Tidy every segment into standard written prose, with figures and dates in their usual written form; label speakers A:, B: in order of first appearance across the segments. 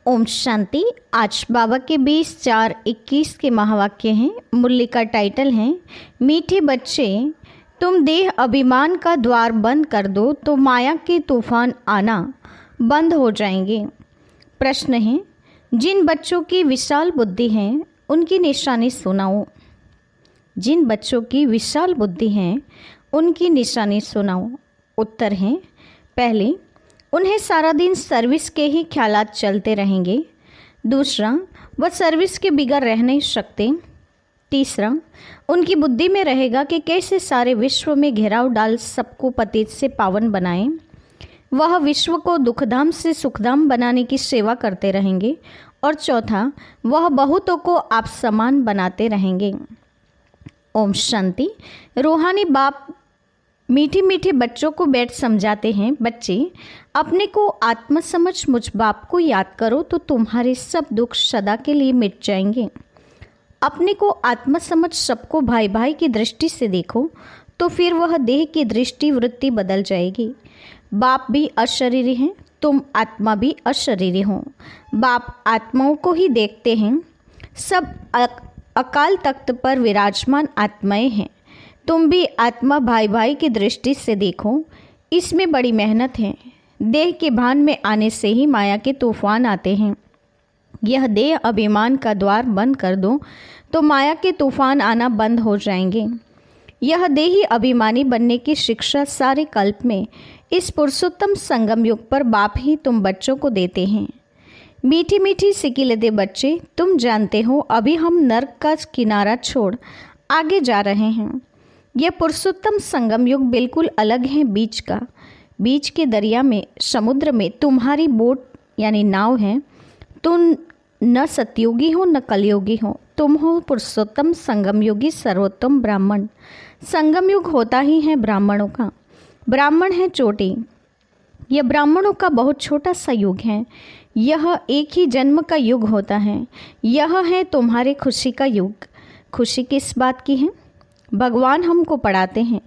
A: ओम शांति। आज बाबा के 20/4/21 के महावाक्य हैं। मुरली का टाइटल है मीठे बच्चे, तुम देह अभिमान का द्वार बंद कर दो तो माया के तूफान आना बंद हो जाएंगे। प्रश्न है, जिन बच्चों की विशाल बुद्धि है उनकी निशानी सुनाओ। जिन बच्चों की विशाल बुद्धि है उनकी निशानी सुनाओ। उत्तर है, पहले, उन्हें सारा दिन सर्विस के ही ख्यालात चलते रहेंगे। दूसरा, वह सर्विस के बिगैर रह नहीं सकते। तीसरा, उनकी बुद्धि में रहेगा कि कैसे सारे विश्व में घेराव डाल सबको पतित से पावन बनाएं। वह विश्व को दुखधाम से सुखधाम बनाने की सेवा करते रहेंगे। और चौथा, वह बहुतों को आप समान बनाते रहेंगे। ओम शांति। रूहानी बाप मीठे मीठे बच्चों को बैठ समझाते हैं, बच्चे अपने को आत्मा समझ मुझ बाप को याद करो तो तुम्हारे सब दुख सदा के लिए मिट जाएंगे। अपने को आत्मा समझ सबको भाई भाई की दृष्टि से देखो तो फिर वह देह की दृष्टि वृत्ति बदल जाएगी। बाप भी अशरीरी हैं, तुम आत्मा भी अशरीरी हो। बाप आत्माओं को ही देखते हैं। सब अकाल तख्त पर विराजमान आत्माएं हैं। तुम भी आत्मा भाई भाई की दृष्टि से देखो। इसमें बड़ी मेहनत है। देह के भान में आने से ही माया के तूफान आते हैं। यह देह अभिमान का द्वार बंद कर दो तो माया के तूफान आना बंद हो जाएंगे। यह देही अभिमानी बनने की शिक्षा सारे कल्प में इस पुरुषोत्तम संगम युग पर बाप ही तुम बच्चों को देते हैं। मीठी मीठी सिकिलते बच्चे, तुम जानते हो अभी हम नर्क का किनारा छोड़ आगे जा रहे हैं। यह पुरुषोत्तम संगम युग बिल्कुल अलग है बीच का। बीच के दरिया में, समुद्र में तुम्हारी बोट यानी नाव है। तुम न सतयुगी हो न कलयुगी हो, तुम हो पुरुषोत्तम संगम युगी सर्वोत्तम ब्राह्मण। संगम युग होता ही है ब्राह्मणों का। ब्राह्मण है चोटी। यह ब्राह्मणों का बहुत छोटा सा युग है। यह एक ही जन्म का युग होता है। यह है तुम्हारे खुशी का युग। खुशी किस बात की है? भगवान हमको पढ़ाते हैं।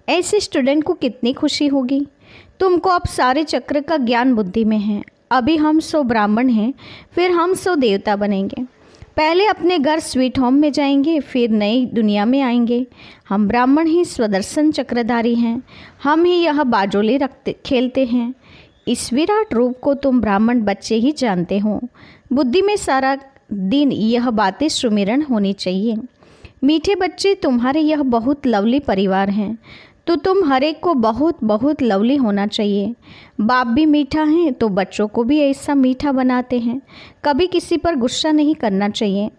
A: ऐसे स्टूडेंट को कितनी खुशी होगी। तुमको अब सारे चक्र का ज्ञान बुद्धि में है। अभी हम सो ब्राह्मण हैं, फिर हम सो देवता बनेंगे। पहले अपने घर स्वीट होम में जाएंगे, फिर नई दुनिया में आएंगे। हम ब्राह्मण ही स्वदर्शन चक्रधारी हैं। हम ही यह बाजोले खेलते हैं। इस विराट रूप को तुम ब्राह्मण बच्चे ही जानते हो। बुद्धि में सारा दिन यह बातें सुमिरन होनी चाहिए। मीठे बच्चे, तुम्हारे यह बहुत लवली परिवार हैं तो तुम हर एक को बहुत बहुत लवली होना चाहिए। बाप भी मीठा है तो बच्चों को भी ऐसा मीठा बनाते हैं। कभी किसी पर गुस्सा नहीं करना चाहिए।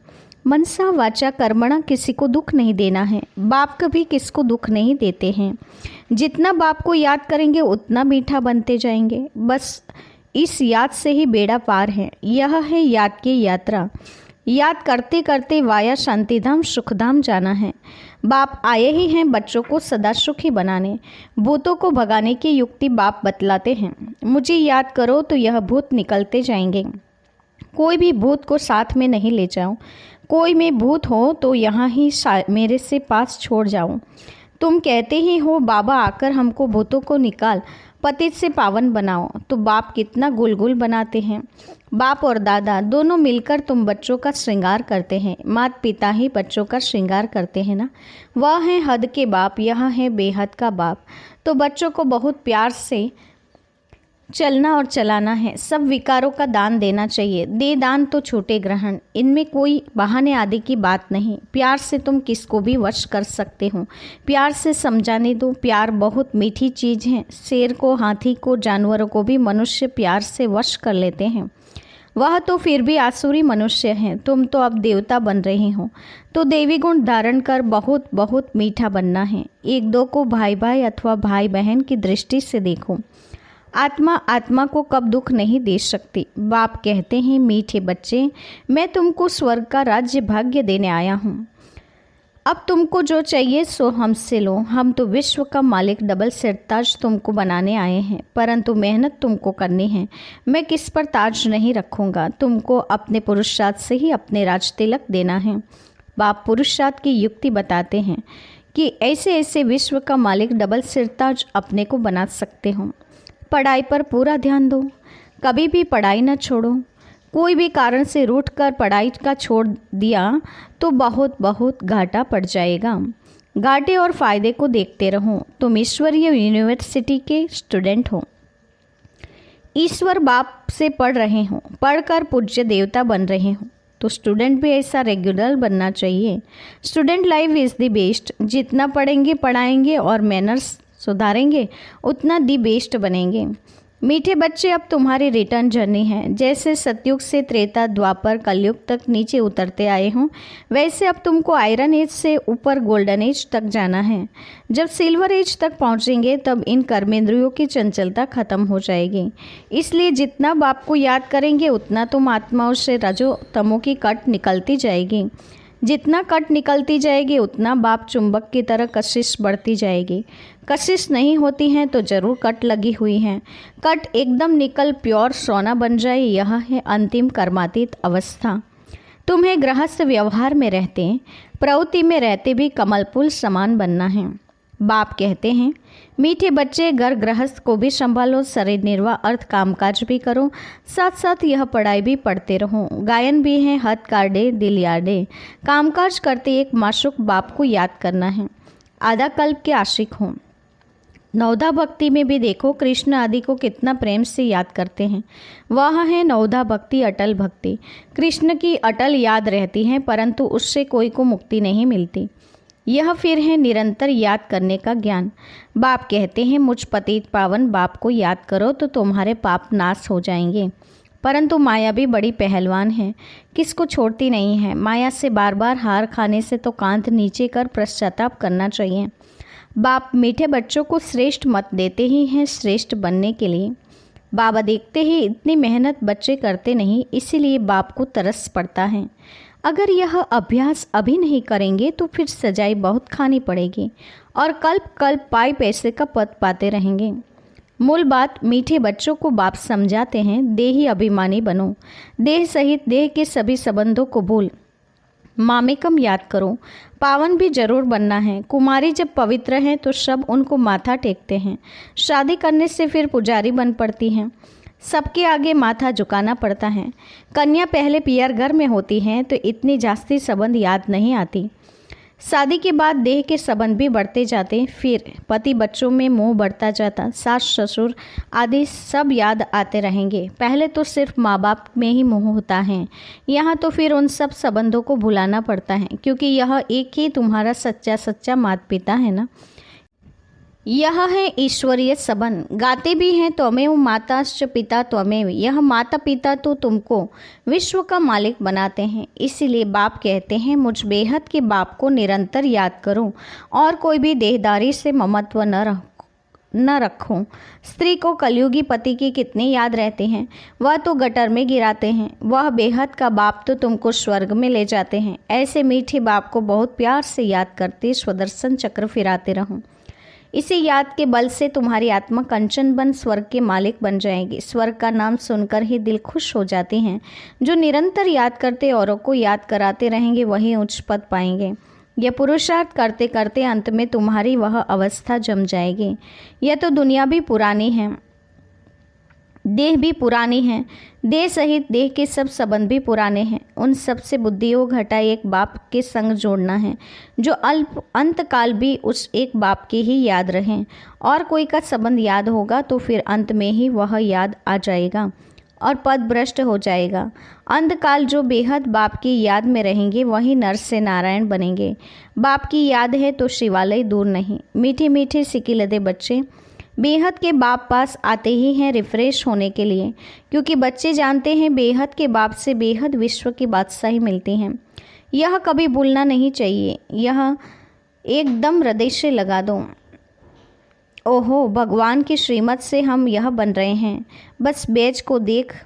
A: मनसा वाचा कर्मणा किसी को दुख नहीं देना है। बाप कभी किसको दुख नहीं देते हैं। जितना बाप को याद करेंगे उतना मीठा बनते जाएंगे। बस इस याद से ही बेड़ा पार है। यह है याद की यात्रा। याद करते करते वाया शांतिधाम सुखधाम जाना है। बाप आए ही हैं बच्चों को सदा सुखी बनाने। भूतों को भगाने की युक्ति बाप बतलाते हैं। मुझे याद करो तो यह भूत निकलते जाएंगे। कोई भी भूत को साथ में नहीं ले जाओ। कोई में भूत हो तो यहाँ ही मेरे से पास छोड़ जाओ। तुम कहते ही हो बाबा आकर हमको भूतों को निकाल पतित से पावन बनाओ, तो बाप कितना गुलगुल बनाते हैं। बाप और दादा दोनों मिलकर तुम बच्चों का श्रृंगार करते हैं। माता पिता ही बच्चों का श्रृंगार करते हैं ना। वह है हद के बाप, यह है बेहद का बाप। तो बच्चों को बहुत प्यार से चलना और चलाना है। सब विकारों का दान देना चाहिए। दे दान तो छोटे ग्रहण, इनमें कोई बहाने आदि की बात नहीं। प्यार से तुम किसको भी वश कर सकते हो। प्यार से समझाने दो। प्यार बहुत मीठी चीज़ है। शेर को, हाथी को, जानवरों को भी मनुष्य प्यार से वश कर लेते हैं। वह तो फिर भी आसुरी मनुष्य हैं। तुम तो अब देवता बन रहे हो तो देवी गुण धारण कर बहुत बहुत मीठा बनना है। एक दो को भाई भाई अथवा भाई बहन की दृष्टि से देखो। आत्मा आत्मा को कब दुख नहीं दे सकती। बाप कहते हैं, मीठे बच्चे, मैं तुमको स्वर्ग का राज्य भाग्य देने आया हूँ। अब तुमको जो चाहिए सो हमसे लो। हम तो विश्व का मालिक डबल सिर ताज तुमको बनाने आए हैं, परंतु मेहनत तुमको करनी है। मैं किस पर ताज नहीं रखूँगा। तुमको अपने पुरुषार्थ से ही अपने राज तिलक देना है। बाप पुरुषार्थ की युक्ति बताते हैं कि ऐसे ऐसे विश्व का मालिक डबल सिर ताज अपने को बना सकते हो। पढ़ाई पर पूरा ध्यान दो। कभी भी पढ़ाई न छोड़ो। कोई भी कारण से रूठ कर पढ़ाई का छोड़ दिया तो बहुत बहुत घाटा पड़ जाएगा। घाटे और फायदे को देखते रहो। तुम ईश्वरीय यूनिवर्सिटी के स्टूडेंट हो, ईश्वर बाप से पढ़ रहे हो, पढ़कर पूज्य देवता बन रहे हो, तो स्टूडेंट भी ऐसा रेगुलर बनना चाहिए। Student life is the best. जितना पढ़ेंगे पढ़ाएंगे और मैनर्स सुधारेंगे उतना दी बेस्ट बनेंगे। मीठे बच्चे, अब तुम्हारी रिटर्न जर्नी है। जैसे सतयुग से त्रेता द्वापर कलयुग तक नीचे उतरते आए हों, वैसे अब तुमको आयरन एज से ऊपर गोल्डन एज तक जाना है। जब सिल्वर एज तक पहुंचेंगे तब इन कर्मेंद्रियों की चंचलता खत्म हो जाएगी। इसलिए जितना बाप को याद करेंगे उतना तुम आत्माओं से रजो तमो की कट निकलती जाएगी। जितना कट निकलती जाएगी उतना बाप चुंबक की तरह कशिश बढ़ती जाएगी। कशिश नहीं होती हैं तो ज़रूर कट लगी हुई हैं। कट एकदम निकल प्योर सोना बन जाए, यह है अंतिम कर्मातीत अवस्था। तुम्हें गृहस्थ व्यवहार में रहते, प्रवृत्ति में रहते भी कमल पुल समान बनना है। बाप कहते हैं, मीठे बच्चे, घर गृहस्थ को भी संभालो, शरीर निर्वाह अर्थ कामकाज भी करो, साथ साथ यह पढ़ाई भी पढ़ते रहो। गायन भी है, हथ काढ़े दिल याडे। कामकाज करते एक माशुक बाप को याद करना है। आधा कल्प के आशिक हो। नवधा भक्ति में भी देखो, कृष्ण आदि को कितना प्रेम से याद करते हैं। वह है नवधा भक्ति, अटल भक्ति। कृष्ण की अटल याद रहती है, परंतु उससे कोई को मुक्ति नहीं मिलती। यह फिर है निरंतर याद करने का ज्ञान। बाप कहते हैं, मुझ पतित पावन बाप को याद करो तो तुम्हारे पाप नाश हो जाएंगे। परंतु माया भी बड़ी पहलवान है, किसको छोड़ती नहीं है। माया से बार बार हार खाने से तो कांध नीचे कर पश्चाताप करना चाहिए। बाप मीठे बच्चों को श्रेष्ठ मत देते ही हैं श्रेष्ठ बनने के लिए। बाबा देखते ही इतनी मेहनत बच्चे करते नहीं, इसीलिए बाप को तरस पड़ता है। अगर यह अभ्यास अभी नहीं करेंगे तो फिर सजाई बहुत खानी पड़ेगी और कल्प कल्प पाई पैसे का पद पाते रहेंगे। मूल बात, मीठे बच्चों को बाप समझाते हैं, देही अभिमानी बनो। देह सहित देह के सभी संबंधों को भूल मामेकम याद करो। पावन भी जरूर बनना है। कुमारी जब पवित्र हैं तो सब उनको माथा टेकते हैं। शादी करने से फिर पुजारी बन पड़ती हैं, सबके आगे माथा झुकाना पड़ता है। कन्या पहले पियर घर में होती हैं तो इतनी जास्ती संबंध याद नहीं आती। शादी के बाद देह के संबंध भी बढ़ते जाते, फिर पति बच्चों में मोह बढ़ता जाता, सास ससुर आदि सब याद आते रहेंगे। पहले तो सिर्फ माँ बाप में ही मोह होता है, यहाँ तो फिर उन सब संबंधों को भुलाना पड़ता है, क्योंकि यह एक ही तुम्हारा सच्चा माता पिता है ना। यह है ईश्वरीय संबंध। गाते भी हैं, त्वमेव माताश्च पिता त्वमेव। यह माता पिता तो तुमको विश्व का मालिक बनाते हैं। इसीलिए बाप कहते हैं, मुझ बेहद के बाप को निरंतर याद करो और कोई भी देहदारी से ममत्व न रखो। स्त्री को कलयुगी पति की कितनी याद रहते हैं, वह तो गटर में गिराते हैं। वह बेहद का बाप तो तुमको स्वर्ग में ले जाते हैं। ऐसे मीठे बाप को बहुत प्यार से याद करते स्वदर्शन चक्र फिराते रहो। इसी याद के बल से तुम्हारी आत्मा कंचन बन स्वर्ग के मालिक बन जाएगी। स्वर्ग का नाम सुनकर ही दिल खुश हो जाते हैं। जो निरंतर याद करते औरों को याद कराते रहेंगे वही उच्च पद पाएंगे। यह पुरुषार्थ करते करते अंत में तुम्हारी वह अवस्था जम जाएगी। यह तो दुनिया भी पुरानी है, देह भी पुरानी है, देह सहित देह के सब संबंध भी पुराने हैं। उन सब से बुद्धि योग हटाए एक बाप के संग जोड़ना है, जो अल्प अंतकाल भी उस एक बाप की ही याद रहें। और कोई का संबंध याद होगा तो फिर अंत में ही वह याद आ जाएगा और पद भ्रष्ट हो जाएगा। अंतकाल जो बेहद बाप की याद में रहेंगे वही नर से नारायण बनेंगे। बाप की याद है तो शिवालय दूर नहीं। मीठे मीठे सिकिलदे बच्चे बेहद के बाप पास आते ही हैं रिफ्रेश होने के लिए, क्योंकि बच्चे जानते हैं बेहद के बाप से बेहद विश्व की बादशाही मिलती हैं। यह कभी भूलना नहीं चाहिए, यह एकदम हृदय से लगा दो। ओहो, भगवान की श्रीमत से हम यह बन रहे हैं। बस बैच को देख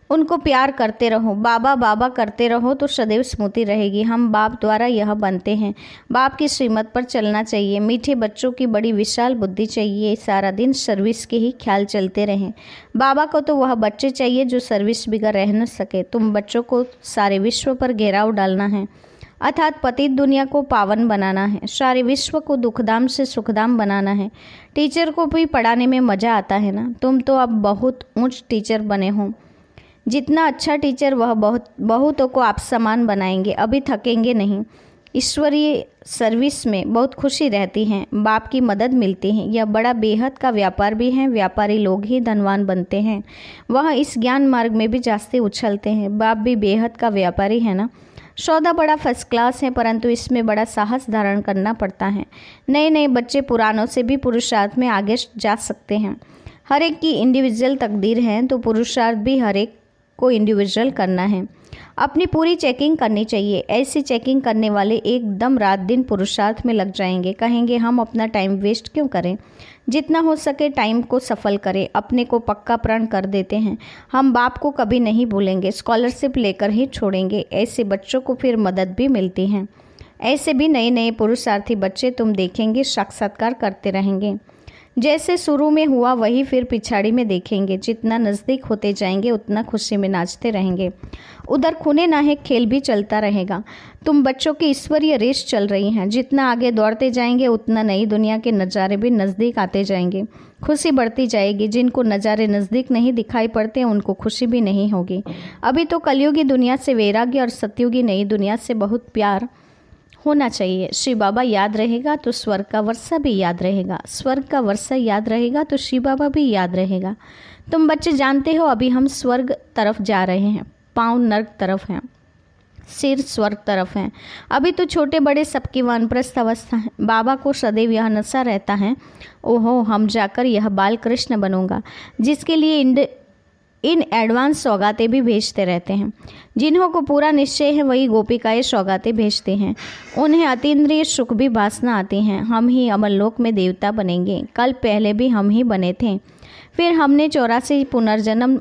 A: उनको प्यार करते रहो, बाबा बाबा करते रहो तो सदैव स्मृति रहेगी। हम बाप द्वारा यह बनते हैं। बाप की श्रीमत पर चलना चाहिए। मीठे बच्चों की बड़ी विशाल बुद्धि चाहिए, सारा दिन सर्विस के ही ख्याल चलते रहें। बाबा को तो वह बच्चे चाहिए जो सर्विस बिगड़ रह न सके। तुम बच्चों को सारे विश्व पर घेराव डालना है। अर्थात पतित दुनिया को पावन बनाना है, सारे विश्व को दुखधाम से सुखधाम बनाना है। टीचर को भी पढ़ाने में मज़ा आता है ना। तुम तो अब बहुत ऊंच टीचर बने हो। जितना अच्छा टीचर वह बहुतों को आप समान बनाएंगे, अभी थकेंगे नहीं। ईश्वरीय सर्विस में बहुत खुशी रहती है, बाप की मदद मिलती है। यह बड़ा बेहद का व्यापार भी है, व्यापारी लोग ही धनवान बनते हैं। वह इस ज्ञान मार्ग में भी जास्ती उछलते हैं। बाप भी बेहद का व्यापारी है ना। सौदा बड़ा फर्स्ट क्लास है, परंतु इसमें बड़ा साहस धारण करना पड़ता है। नए नए बच्चे पुरानों से भी पुरुषार्थ में आगे जा सकते हैं। हर एक की इंडिविजुअल तकदीर है, तो पुरुषार्थ भी हर एक को इंडिविजुअल करना है। अपनी पूरी चेकिंग करनी चाहिए। ऐसी चेकिंग करने वाले एकदम रात दिन पुरुषार्थ में लग जाएंगे। कहेंगे हम अपना टाइम वेस्ट क्यों करें, जितना हो सके टाइम को सफल करें। अपने को पक्का प्रण कर देते हैं, हम बाप को कभी नहीं भूलेंगे, स्कॉलरशिप लेकर ही छोड़ेंगे। ऐसे बच्चों को फिर मदद भी मिलती है। ऐसे भी नए नए पुरुषार्थी बच्चे तुम देखेंगे साक्षात्कार करते रहेंगे। जैसे शुरू में हुआ वही फिर पिछाड़ी में देखेंगे। जितना नज़दीक होते जाएंगे उतना खुशी में नाचते रहेंगे। उधर खूने नाहे खेल भी चलता रहेगा। तुम बच्चों की ईश्वरीय रेस चल रही हैं। जितना आगे दौड़ते जाएंगे उतना नई दुनिया के नज़ारे भी नज़दीक आते जाएंगे। खुशी बढ़ती जाएगी। जिनको नज़ारे नज़दीक नहीं दिखाई पड़ते उनको खुशी भी नहीं होगी। अभी तो कलयुगी दुनिया से वैराग्य और सतयुगी नई दुनिया से बहुत प्यार होना चाहिए। शिव बाबा याद रहेगा तो स्वर्ग का वर्षा भी याद रहेगा, स्वर्ग का वर्षा याद रहेगा तो शिव बाबा भी याद रहेगा। तुम बच्चे जानते हो अभी हम स्वर्ग तरफ जा रहे हैं, पाँव नर्क तरफ हैं, सिर स्वर्ग तरफ हैं। अभी तो छोटे बड़े सबकी वानप्रस्थ अवस्था है। बाबा को सदैव यह नशा रहता है, ओहो हम जाकर यह बाल कृष्ण बनूंगा, जिसके लिए इन एडवांस सौगातें भी भेजते रहते हैं। जिन्हों को पूरा निश्चय है वही गोपिकाएं सौगातें भेजते हैं। उन्हें अतीन्द्रिय सुख भी वासना आती हैं। हम ही अमरलोक में देवता बनेंगे। कल पहले भी हम ही बने थे, फिर हमने 84 पुनर्जन्म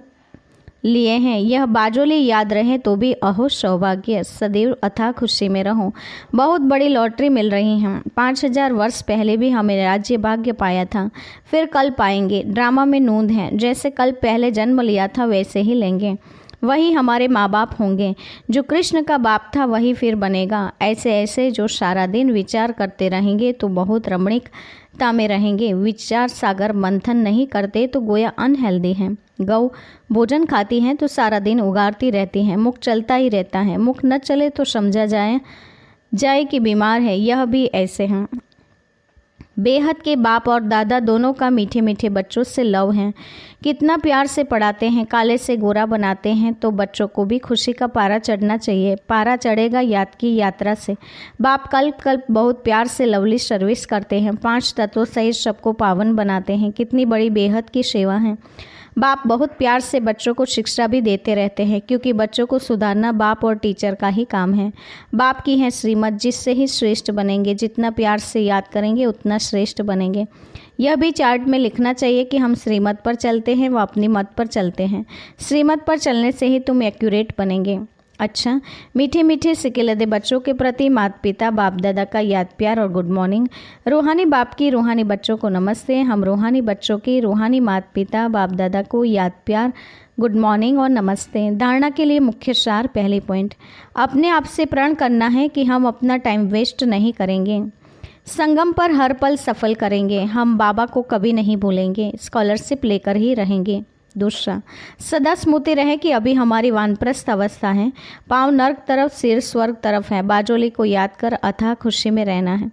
A: लिए हैं। यह बाजोली याद रहे तो भी अहो सौभाग्य, सदैव अथाह खुशी में रहो। बहुत बड़ी लॉटरी मिल रही है। 5000 वर्ष पहले भी हमें राज्य भाग्य पाया था, फिर कल पाएंगे। ड्रामा में नूंद है, जैसे कल पहले जन्म लिया था वैसे ही लेंगे। वही हमारे माँ बाप होंगे। जो कृष्ण का बाप था वही फिर बनेगा। ऐसे ऐसे जो सारा दिन विचार करते रहेंगे तो बहुत रमणीकता में रहेंगे। विचार सागर मंथन नहीं करते तो गोया अनहेल्दी हैं। गौ भोजन खाती हैं तो सारा दिन उगारती रहती हैं। मुख चलता ही रहता है, मुख न चले तो समझा जाए कि बीमार है। यह भी ऐसे हैं। बेहद के बाप और दादा दोनों का मीठे मीठे बच्चों से लव है। कितना प्यार से पढ़ाते हैं, काले से गोरा बनाते हैं। तो बच्चों को भी खुशी का पारा चढ़ना चाहिए। पारा चढ़ेगा याद की यात्रा से। बाप कल्प कल्प बहुत प्यार से लवली सर्विस करते हैं। 5 तत्वों सहित सबको पावन बनाते हैं। कितनी बड़ी बेहद की सेवा है। बाप बहुत प्यार से बच्चों को शिक्षा भी देते रहते हैं, क्योंकि बच्चों को सुधारना बाप और टीचर का ही काम है। बाप की है श्रीमत, जिससे ही श्रेष्ठ बनेंगे। जितना प्यार से याद करेंगे उतना श्रेष्ठ बनेंगे। यह भी चार्ट में लिखना चाहिए कि हम श्रीमत पर चलते हैं व अपनी मत पर चलते हैं। श्रीमत पर चलने से ही तुम एक्यूरेट बनेंगे। अच्छा, मीठे मीठे सिकेलदे बच्चों के प्रति माता पिता बाप दादा का याद प्यार और गुड मॉर्निंग। रूहानी बाप की रूहानी बच्चों को नमस्ते। हम रूहानी बच्चों की रूहानी माता पिता बाप दादा को याद प्यार, गुड मॉर्निंग और नमस्ते। धारणा के लिए मुख्य सार। पहली पॉइंट, अपने आप से प्रण करना है कि हम अपना टाइम वेस्ट नहीं करेंगे। संगम पर हर पल सफल करेंगे। हम बाबा को कभी नहीं भूलेंगे, स्कॉलरशिप लेकर ही रहेंगे। दूसरा, सदा स्मृति रहे कि अभी हमारी वानप्रस्थ अवस्था है, पाँव नर्क तरफ सिर स्वर्ग तरफ है। बाजोली को याद कर अथाह खुशी में रहना है।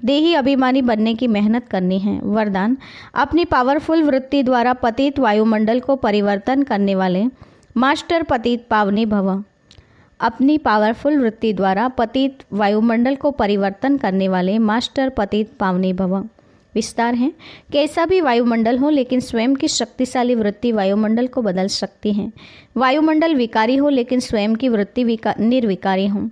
A: देही अभिमानी बनने की मेहनत करनी है। वरदान, अपनी पावरफुल वृत्ति द्वारा पतित वायुमंडल को परिवर्तन करने वाले मास्टर पतित पावनी भव। अपनी पावरफुल वृत्ति द्वारा पतित वायुमंडल को परिवर्तन करने वाले मास्टर पतित पावनी भव। विस्तार है, कैसा भी वायुमंडल हो लेकिन स्वयं की शक्तिशाली वृत्ति वायुमंडल को बदल सकती है। वायुमंडल विकारी हो लेकिन स्वयं की वृत्ति निर्विकारी हो।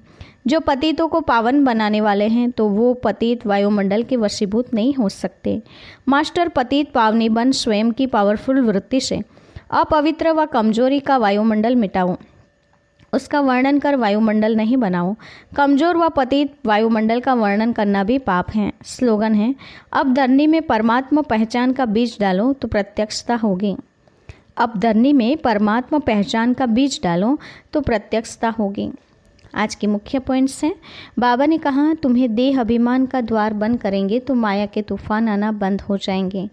A: जो पतितों को पावन बनाने वाले हैं तो वो पतित वायुमंडल के वशीभूत नहीं हो सकते। मास्टर पतित पावनी बन स्वयं की पावरफुल वृत्ति से अपवित्र व कमजोरी का वायुमंडल मिटाओ। उसका वर्णन कर वायुमंडल नहीं बनाओ। कमजोर व पतित वायुमंडल का वर्णन करना भी पाप है। स्लोगन है, अब धरनी में परमात्मा पहचान का बीज डालो तो प्रत्यक्षता होगी। अब धरनी में परमात्मा पहचान का बीज डालो तो प्रत्यक्षता होगी। आज के मुख्य पॉइंट्स हैं। बाबा ने कहा तुम्हें देह अभिमान का द्वार बंद करेंगे तो माया के तूफान आना बंद हो जाएंगे।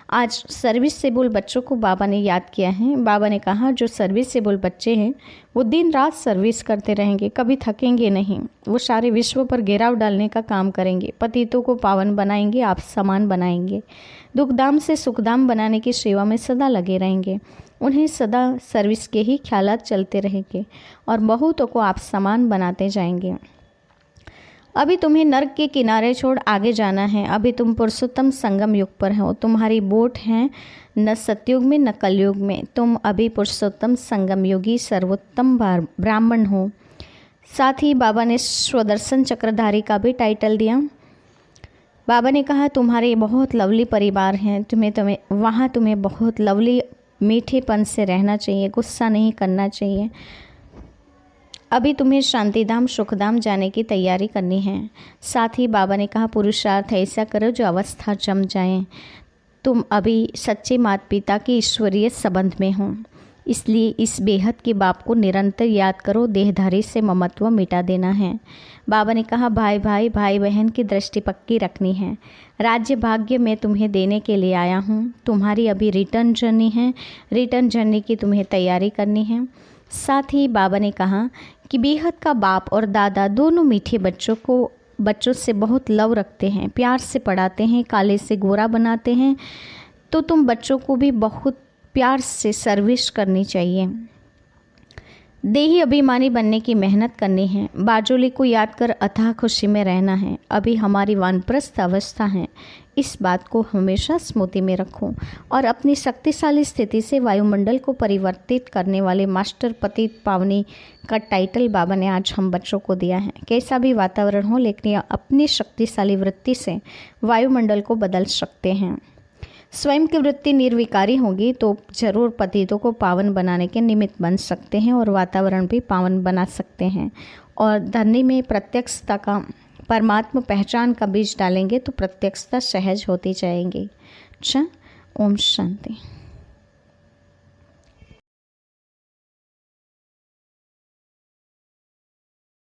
A: आज सर्विसेबल बच्चों को बाबा ने याद किया है। बाबा ने कहा जो सर्विसेबल बच्चे हैं वो दिन रात सर्विस करते रहेंगे, कभी थकेंगे नहीं। वो सारे विश्व पर घेराव डालने का काम करेंगे, पतितों को पावन बनाएंगे, आप समान बनाएंगे, दुखदाम से सुखदाम बनाने की सेवा में सदा लगे रहेंगे। उन्हें सदा सर्विस के ही ख्यालात चलते रहेंगे और बहुतों को आप समान बनाते जाएंगे। अभी तुम्हें नर्क के किनारे छोड़ आगे जाना है। अभी तुम पुरुषोत्तम संगम युग पर हो। तुम्हारी बोट है न सतयुग में न कलयुग में। तुम अभी पुरुषोत्तम संगम योगी सर्वोत्तम ब्राह्मण हो। साथ ही बाबा ने स्वदर्शन चक्रधारी का भी टाइटल दिया। बाबा ने कहा तुम्हारे बहुत लवली परिवार हैं, तुम्हें बहुत लवली मीठेपन से रहना चाहिए, गुस्सा नहीं करना चाहिए। अभी तुम्हें शांतिधाम सुखधाम जाने की तैयारी करनी है। साथ ही बाबा ने कहा पुरुषार्थ ऐसा करो जो अवस्था जम जाए। तुम अभी सच्चे माता पिता के ईश्वरीय संबंध में हो, इसलिए इस बेहद के बाप को निरंतर याद करो। देहधारी से ममत्व मिटा देना है। बाबा ने कहा भाई भाई भाई बहन की दृष्टि पक्की रखनी है। राज्य भाग्य मैं तुम्हें देने के लिए आया हूँ। तुम्हारी अभी रिटर्न जर्नी है, रिटर्न जर्नी की तुम्हें तैयारी करनी है। साथ ही बाबा ने कहा कि बेहद का बाप और दादा दोनों मीठे बच्चों से बहुत लव रखते हैं, प्यार से पढ़ाते हैं, काले से गोरा बनाते हैं। तो तुम बच्चों को भी बहुत प्यार से सर्विस करनी चाहिए। देही अभिमानी बनने की मेहनत करनी है। बाजोली को याद कर अथाह खुशी में रहना है। अभी हमारी वानप्रस्थ अवस्था है, इस बात को हमेशा स्मृति में रखो और अपनी शक्तिशाली स्थिति से वायुमंडल को परिवर्तित करने वाले मास्टर पतित पावनी का टाइटल बाबा ने आज हम बच्चों को दिया है। कैसा भी वातावरण हो, लेकिन यह अपनी शक्तिशाली वृत्ति से वायुमंडल को बदल सकते हैं। स्वयं की वृत्ति निर्विकारी होगी तो जरूर पतितों को पावन बनाने के निमित्त बन सकते हैं और वातावरण भी पावन बना सकते हैं। और धरनी में प्रत्यक्षता का परमात्मा पहचान का बीज डालेंगे तो प्रत्यक्षता सहज होती जाएंगी। अच्छा, ओम शांति।